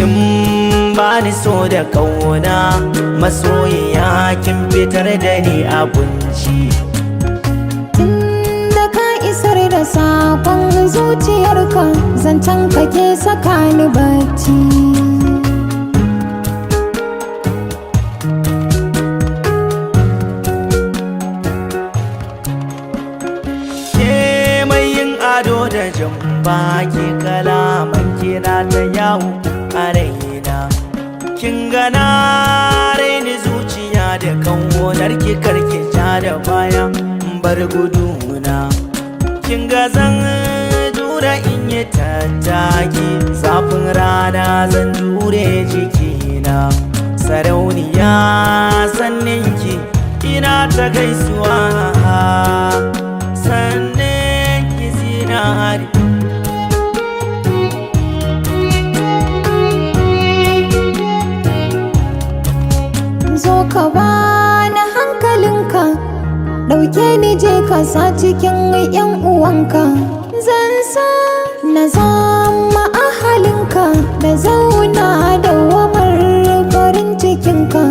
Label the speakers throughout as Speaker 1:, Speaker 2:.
Speaker 1: kin bani so da kauna, masoyiya kin fitar da ni a kunci.
Speaker 2: Tunda ka isar da sakon zuciyarka, zancen ka ke saka ni bacci.
Speaker 1: Ado da jan baki kalaman kina ta yawo a raina. Kin gana raini zuciya da kaunar ki karki ja da baya bar guduna. Kin ga zan jura in yi tattaki, zafin rana zan jure jikina. Sarauniya sanninki ina ta gaisuwa, zo
Speaker 2: ka bani hankalinka, ɗauke ni je ka sa cikin 'yan uwanka. Zan sa na zama ahalinka, da zauna da wamar farin cikinka.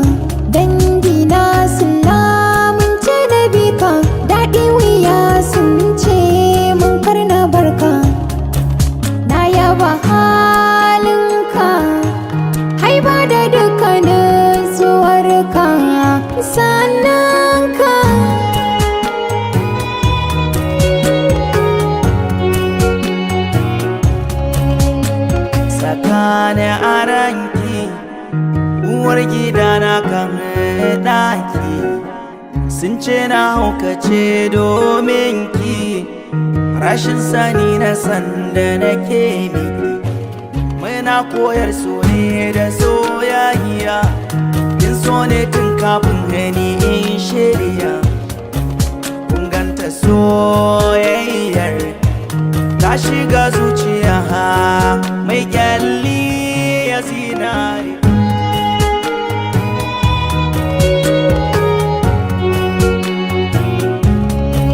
Speaker 2: Dangina sun lamunce na bika, daɗi wuya sun ce mun karna barka. Na yaba halinka, haiba da dukkanin zuwarka, sannan ka
Speaker 1: tsakanin aranki, uwar gidana kan ɗaki. Sun ce na haukace domin ki, rashin sani na sanda nake miki. Muna koyar so ne da soyayya, kin so ne tun kafin gani in shirya. Kun ganta soyayyar ta shiga zuciya mai kyalli ya zinari.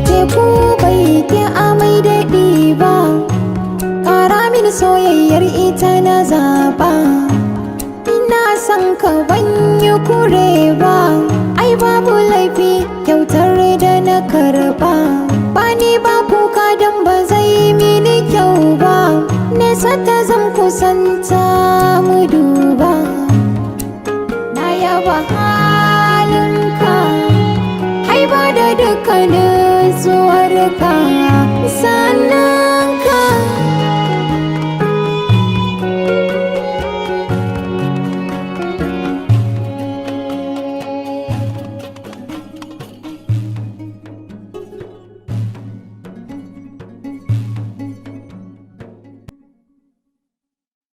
Speaker 2: Teku bai ke amai daɗi ba, ƙara mini soyayyar ita na zaɓa. Ina son ka ban yi kure ba, ai babu laifi kyautar da na karɓa. Bani ba kuka don ba zai mini kyau ba, nesa ta zan kusanta mu duba. Na yaba halinka, haiba da dukkanin zuwarka, sannan ka